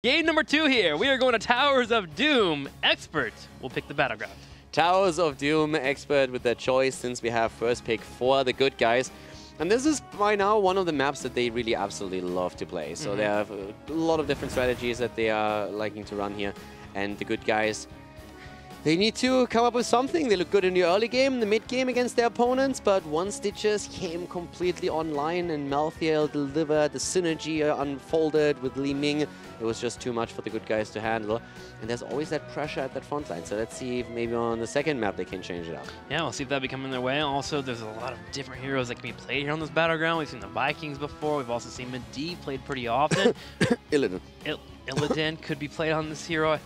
Game number 2 here. We are going to Towers of Doom. Expert will pick the battleground. Towers of Doom, Expert with their choice since we have first pick for the good guys. And this is by now one of the maps that they really absolutely love to play. So they have a lot of different strategies that they are liking to run here. And the good guys, they need to come up with something. They look good in the early game, the mid game against their opponents, but once Stitches came completely online and Malthael delivered, the synergy unfolded with Li Ming, it was just too much for the good guys to handle. And there's always that pressure at that front line. So let's see if maybe on the second map they can change it up. Yeah, we'll see if that becomes in their way. Also, there's a lot of different heroes that can be played here on this battleground. We've seen the Vikings before. We've also seen Medivh played pretty often. Illidan. Illidan could be played on this hero.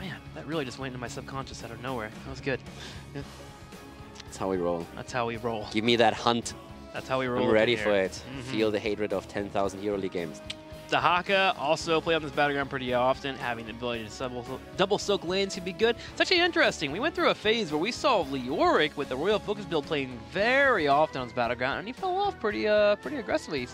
Man, that really just went into my subconscious out of nowhere. That was good. Yeah. That's how we roll. That's how we roll. Give me that hunt. That's how we roll. I'm ready for it. Feel the hatred of 10,000 Hero League games. Dahaka also play on this battleground pretty often. Having the ability to double soak lanes could be good. It's actually interesting. We went through a phase where we saw Leoric with the Royal Focus build playing very often on this battleground, and he fell off pretty aggressively.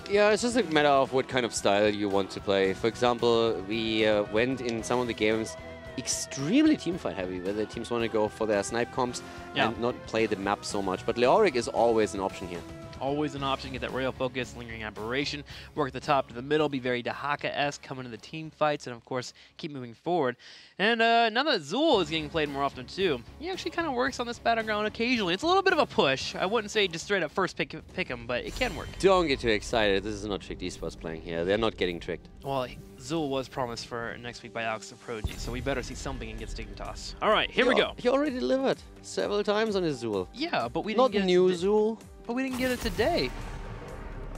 Yeah, it's just a matter of what kind of style you want to play. For example, we went in some of the games extremely teamfight heavy, where the teams want to go for their snipe comps and not play the map so much. But Leoric is always an option here. Always an option. Get that Royal Focus, Lingering Aberration, work at the top to the middle, be very Dahaka-esque, come into the team fights, and of course, keep moving forward. And now that Zul is getting played more often too, he actually kind of works on this battleground occasionally. It's a little bit of a push. I wouldn't say just straight up first pick him, but it can work. Don't get too excited. This is not Tricked Esports playing here. They're not getting tricked. Well, Zul was promised for next week by Alex and Proji, so we better see something and get Stick and Toss. All right, here we go. He already delivered several times on his Zul. Yeah, but we didn't get new Zul. But we didn't get it today.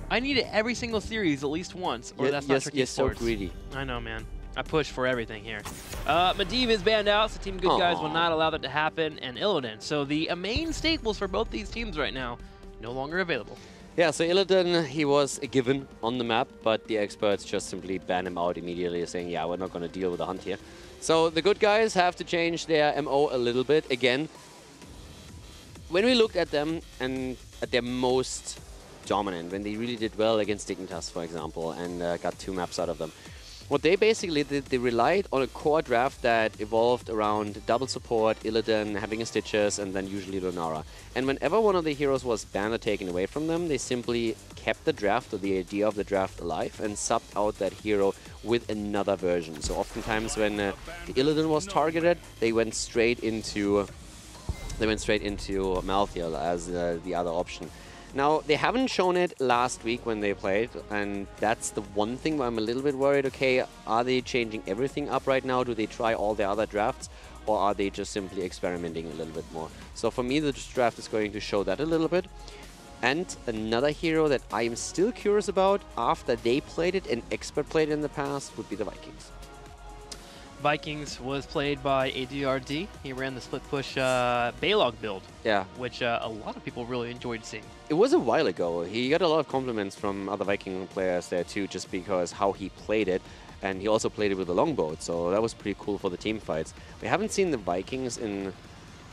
I need it every single series at least once, or that's not Tricky Sports. You're so greedy. I know, man. I push for everything here. Medivh is banned out, so Team Good Guys will not allow that to happen, and Illidan. So the main staples for both these teams right now, no longer available. Yeah, so Illidan, he was a given on the map, but the experts just simply ban him out immediately, saying, yeah, we're not going to deal with the hunt here. So the Good Guys have to change their MO a little bit. Again, when we looked at them and at their most dominant, when they really did well against Dignitas, for example, and got 2 maps out of them, what they basically did, they relied on a core draft that evolved around double support, Illidan, having a Stitches, and then usually Lunara. And whenever one of the heroes was banned or taken away from them, they simply kept the draft or the idea of the draft alive and subbed out that hero with another version. So oftentimes when the Illidan was targeted, they went straight into Malthael as the other option. Now, they haven't shown it last week when they played, and that's the one thing where I'm a little bit worried. Okay, are they changing everything up right now? Do they try all the other drafts, or are they just simply experimenting a little bit more? So for me, the draft is going to show that a little bit. And another hero that I am still curious about after they played it and Expert played it in the past would be the Vikings. Vikings was played by ADRD. He ran the split push Balog build, which a lot of people really enjoyed seeing. It was a while ago. He got a lot of compliments from other Viking players there too, just because how he played it. And he also played it with a longbow, so that was pretty cool for the team fights. We haven't seen the Vikings in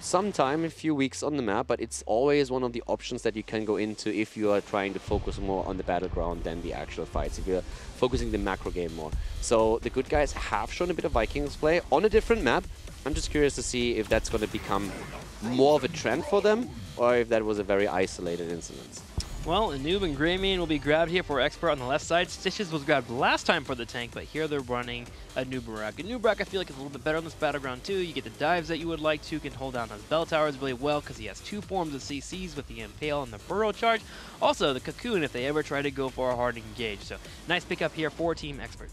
some time, a few weeks on the map, but it's always one of the options that you can go into if you are trying to focus more on the battleground than the actual fights, if you're focusing the macro game more. So the Good Guys have shown a bit of Vikings play on a different map. I'm just curious to see if that's going to become more of a trend for them, or if that was a very isolated incident. Well, Noob and Greymane will be grabbed here for Expert on the left side. Stitches was grabbed last time for the tank, but here they're running a Noobrack. A Noobrack I feel like is a little bit better on this battleground too. You get the dives that you would like to, can hold down those bell towers really well because he has 2 forms of CCs with the Impale and the Burrow charge. Also, the Cocoon if they ever try to go for a hard engage. So, nice pickup here for Team Expert.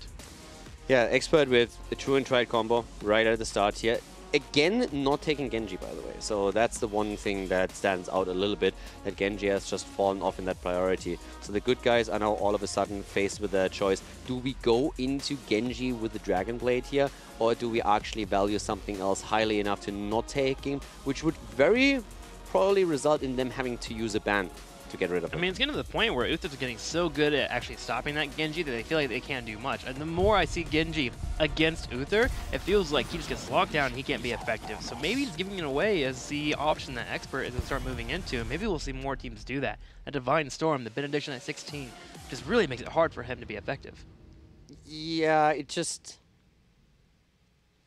Yeah, Expert with the true and tried combo right at the start here. Again, not taking Genji, by the way. So that's the one thing that stands out a little bit, that Genji has just fallen off in that priority. So the Good Guys are now all of a sudden faced with a choice. Do we go into Genji with the Dragon Blade here, or do we actually value something else highly enough to not take him, which would very probably result in them having to use a ban to get rid of him. I mean, it's getting to the point where Uther's getting so good at actually stopping that Genji that they feel like they can't do much. And the more I see Genji against Uther, it feels like he just gets locked down and he can't be effective. So maybe he's giving it away as the option that Expert is going to start moving into. Maybe we'll see more teams do that. A Divine Storm, the Benediction at 16, just really makes it hard for him to be effective. Yeah, it just...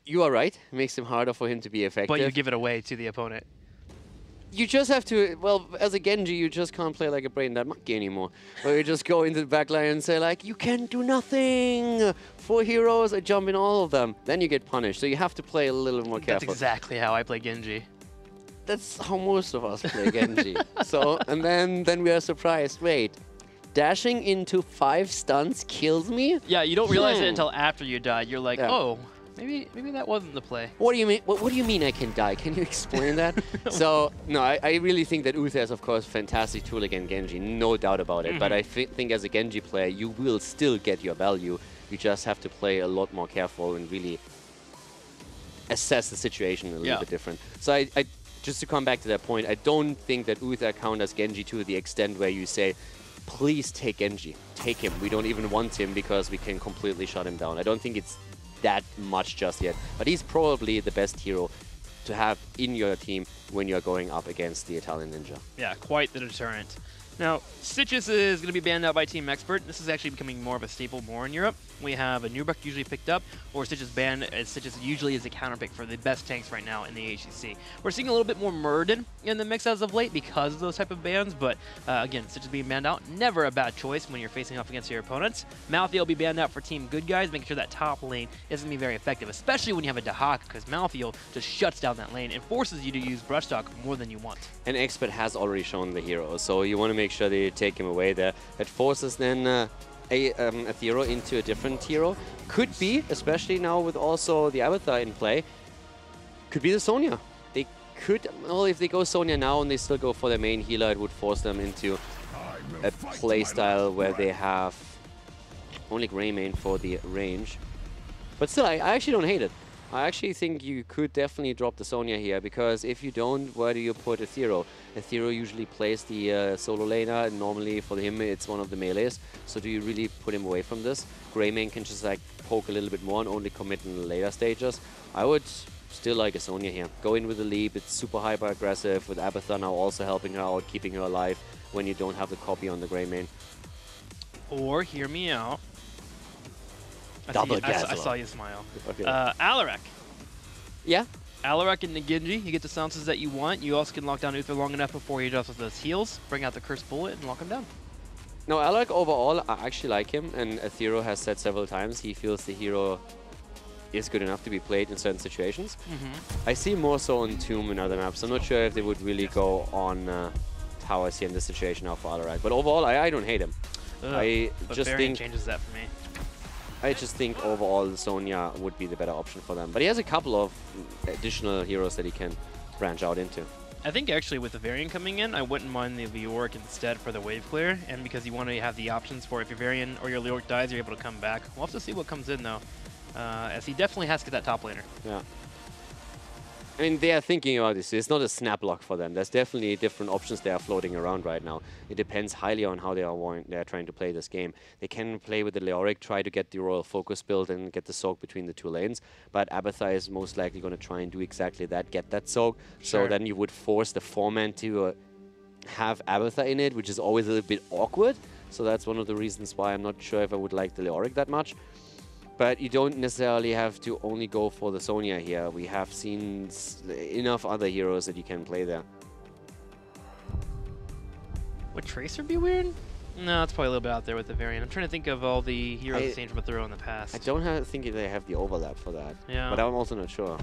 You are right. It makes him harder for him to be effective. But you give it away to the opponent. You just have to, well, as a Genji, you just can't play like a brain dead monkey anymore. Where you just go into the backline and say like, you can do nothing. 4 heroes, I jump in all of them. Then you get punished. So you have to play a little more careful. That's exactly how I play Genji. That's how most of us play Genji. So, and then we are surprised. Wait, dashing into 5 stuns kills me? Yeah, you don't realize it until after you die. You're like, Yeah. oh, maybe that wasn't the play. What do you mean? What do you mean I can die? Can you explain that? So no, I really think that Uther is of course a fantastic tool against Genji, no doubt about it. But I think as a Genji player, you will still get your value. You just have to play a lot more careful and really assess the situation a little bit different. So I just to come back to that point, I don't think that Uther counters Genji to the extent where you say, please take Genji, take him. We don't even want him because we can completely shut him down. I don't think it's that much just yet, but he's probably the best hero to have in your team when you're going up against the Italian Ninja. Yeah, quite the deterrent. Now, Stitches is going to be banned out by Team Expert. This is actually becoming more of a staple more in Europe. We have a Nubrak usually picked up, or Stitches banned, as Stitches usually is a counterpick for the best tanks right now in the HGC. We're seeing a little bit more Murden in the mix as of late because of those type of bans, but again, Stitches being banned out, never a bad choice when you're facing off against your opponents. Malthy will be banned out for Team Good Guys, making sure that top lane isn't going to be very effective, especially when you have a Dahak, because Malthy just shuts down that lane and forces you to use Brush Talk more than you want. And Expert has already shown the hero, so you want to make sure that you take him away there. That forces then a hero into a different hero. Could be, especially now with also the Avatar in play, could be the Sonya. They could, well, if they go Sonya now and they still go for their main healer, it would force them into a playstyle where they have only Grey main for the range. But still, I actually don't hate it. I actually think you could definitely drop the Sonya here, because if you don't, where do you put Aethero? Aethero usually plays the solo laner, and normally for him it's one of the melees, so do you really put him away from this? Greymane can just like poke a little bit more and only commit in the later stages. I would still like a Sonya here. Go in with the leap, it's super hyper aggressive, with Abathar now also helping her out, keeping her alive when you don't have the copy on the Greymane. Or, hear me out, I saw you smile. Okay. Alarak. Yeah? Alarak and the Genji, you get the silences that you want. You also can lock down Uther long enough before he does with those heals, bring out the Cursed Bullet, and lock him down. No, Alarak overall, I actually like him, and Aethero has said several times he feels the hero is good enough to be played in certain situations. I see more so on Tomb and other maps. I'm not sure if they would really go on towers here in this situation now for Alarak. But overall, I don't hate him. I just think changes that for me. I just think overall Sonya would be the better option for them. But he has a couple of additional heroes that he can branch out into. I think actually with the variant coming in, I wouldn't mind the Leoric instead for the wave clear, and because you want to have the options for if your variant or your Leoric dies, you're able to come back. We'll have to see what comes in though, as he definitely has to get that top laner. Yeah. I mean, they are thinking about this. It's not a snap lock for them. There's definitely different options that are floating around right now. It depends highly on how they are trying to play this game. They can play with the Leoric, try to get the Royal Focus build and get the soak between the two lanes. But Abathar is most likely going to try and do exactly that, get that soak. Sure. So then you would force the 4-man to have Abathar in it, which is always a little bit awkward. So that's one of the reasons why I'm not sure if I would like the Leoric that much. But you don't necessarily have to only go for the Sonya here. We have seen enough other heroes that you can play there. Would Tracer be weird? No, it's probably a little bit out there with the variant. I'm trying to think of all the heroes I've seen from Aethero in the past. I don't think they have the overlap for that. Yeah. But I'm also not sure.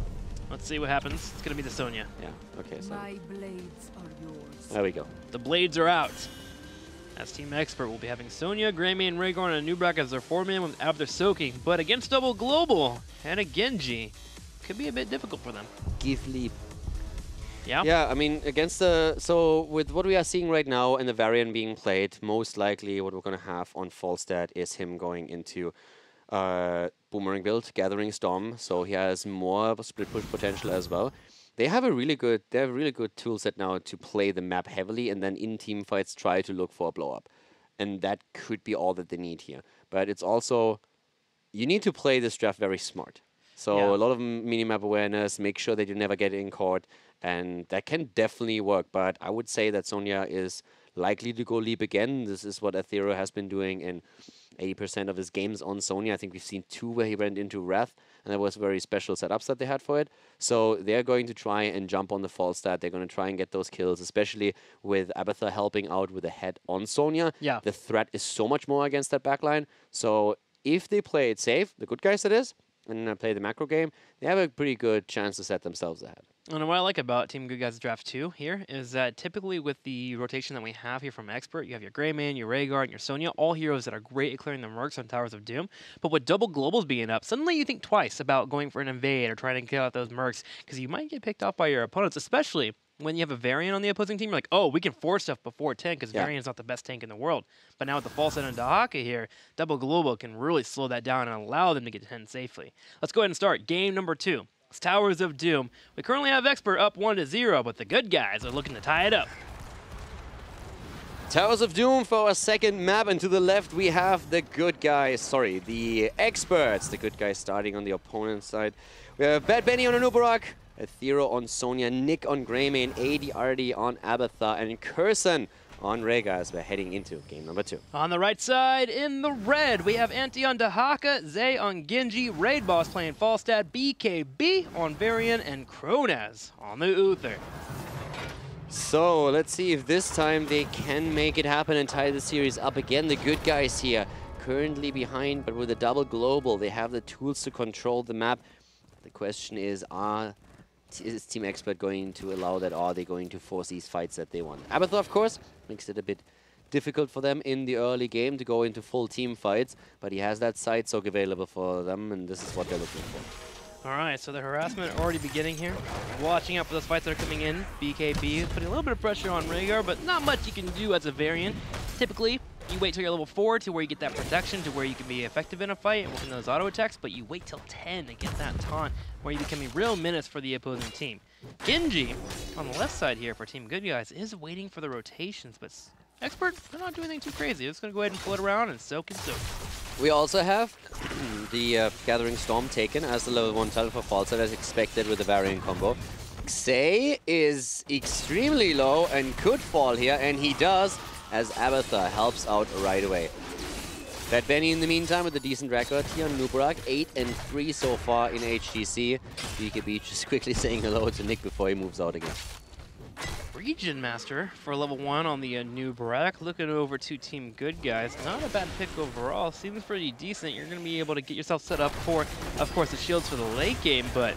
Let's see what happens. It's going to be the Sonya. Yeah, okay. So My blades are yours. there we go. The blades are out. As Team Expert, we'll be having Sonya, Greymane, Rhaegar, and Nubrak as their 4-man with Abathar soaking, but against double global and a Genji, could be a bit difficult for them. Give leap. Yeah? Yeah, I mean, against the... So, with what we are seeing right now and the variant being played, most likely what we're going to have on Falstad is him going into Boomerang build, Gathering Storm, so he has more split push potential as well. They have a really good tool set now to play the map heavily and then in team fights try to look for a blow up. And that could be all that they need here. But it's also, you need to play this draft very smart. So a lot of minimap awareness, make sure that you never get in caught, and that can definitely work. But I would say that Sonya is likely to go leap again. This is what Aethero has been doing in 80% of his games on Sonya. I think we've seen 2 where he went into Wrath, and that was very special setups that they had for it. So they're going to try and jump on the false stat. They're going to try and get those kills, especially with Abathur helping out with a head on Sonya. Yeah. The threat is so much more against that backline. So if they play it safe, the good guys that is, and play the macro game, they have a pretty good chance to set themselves ahead. And what I like about Team Good Guys Draft 2 here is that typically with the rotation that we have here from Expert, you have your Greymane, your Rhaegar, and your Sonya, all heroes that are great at clearing the mercs on Towers of Doom. But with double globals being up, suddenly you think twice about going for an invade or trying to kill out those mercs, because you might get picked off by your opponents, especially when you have a variant on the opposing team. You're like, oh, we can force stuff before 10 because variant's not the best tank in the world. But now with the false end and Dahaka here, double global can really slow that down and allow them to get 10 safely. Let's go ahead and start game number 2. It's Towers of Doom. We currently have Expert up 1-0, but the good guys are looking to tie it up. Towers of Doom for our second map, and to the left we have the good guys, sorry, the Experts. The good guys starting on the opponent's side. We have Bad Benny on Anubarak, Athero on Sonya, Nick on Greymane, AD on Abathur, and Curson on Rhaegar as we're heading into game number 2. On the right side, in the red, we have Anti on Dahaka, Zay on Genji, Raid Boss playing Falstad, BKB on Varian, and Kronaz on the Uther. So let's see if this time they can make it happen and tie the series up again. The good guys here currently behind, but with a double global, they have the tools to control the map. The question is Team Expert going to allow that, or are they going to force these fights that they want? Abathur, of course, makes it a bit difficult for them in the early game to go into full team fights, but he has that side soak available for them, and this is what they're looking for. All right, so the harassment already beginning here. Watching out for those fights that are coming in. BKB putting a little bit of pressure on Rhaegar, but not much you can do as a variant. Typically, you wait till you're level 4 to where you get that protection, to where you can be effective in a fight and working those auto attacks, but you wait till 10 to get that taunt, where you become a real menace for the opposing team. Genji, on the left side here for Team Good Guys, is waiting for the rotations, but Expert, they're not doing anything too crazy. They're just going to go ahead and pull it around and soak and soak. We also have the Gathering Storm taken as the level 1 talent for Falstad as expected with the Variant combo. Xay is extremely low and could fall here, and he does, as Abathur helps out right away. Bad Benny in the meantime with a decent record here on Nubarak, 8-3 so far in HGC. BKB just quickly saying hello to Nick before he moves out again. Region Master for level 1 on the Nubarak. Looking over to Team Good Guys. Not a bad pick overall. Seems pretty decent. You're going to be able to get yourself set up for, of course, the shields for the late game, but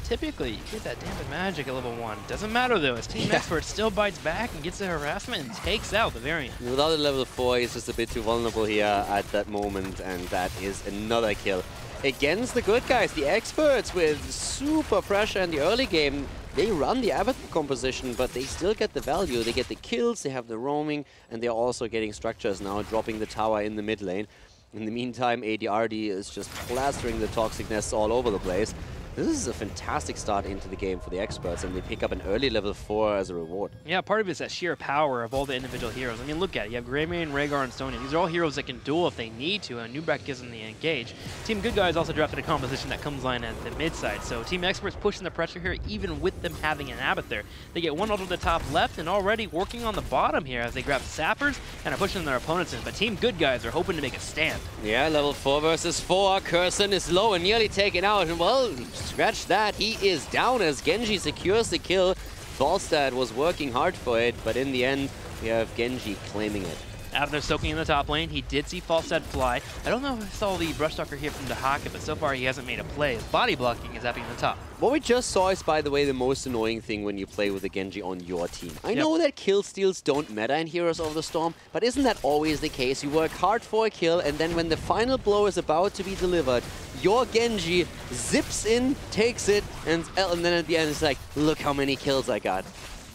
typically you get that dampened magic at level 1. Doesn't matter though, as Team Expert still bites back and gets the harassment and takes out the variant. Without a level 4, he's just a bit too vulnerable here at that moment, and that is another kill. Against the good guys, the Experts with super pressure in the early game. They run the Abathur composition, but they still get the value. They get the kills, they have the roaming, and they're also getting structures now, dropping the tower in the mid lane. In the meantime, ADRD is just plastering the toxic nests all over the place. This is a fantastic start into the game for the Experts, and they pick up an early level 4 as a reward. Yeah, part of it is that sheer power of all the individual heroes. I mean, look at it. You have Greymane, Rhaegar, and Sonya. These are all heroes that can duel if they need to, and Nubarak gives them the engage. Team Good Guys also drafted a composition that comes line at the mid side, so Team Experts pushing the pressure here, even with them having an Abathur. They get one ult to the top left, and already working on the bottom here as they grab sappers and are pushing their opponents in. But Team Good Guys are hoping to make a stand. Yeah, level 4 versus 4. Curson is low and nearly taken out, and well, scratch that. He is down as Genji secures the kill. Falstad was working hard for it, but in the end, we have Genji claiming it. Out there soaking in the top lane, he did see Falstad fly. I don't know if I saw the brush stalker here from Dahaka, but so far he hasn't made a play. His body blocking is happening on the top. What we just saw is, by the way, the most annoying thing when you play with a Genji on your team. I know that kill steals don't matter in Heroes of the Storm, but isn't that always the case? You work hard for a kill, and then when the final blow is about to be delivered, your Genji zips in, takes it, and then at the end it's like, look how many kills I got.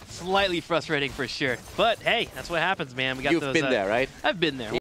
Slightly frustrating for sure. But hey, that's what happens, man. We got You've been there, right? I've been there.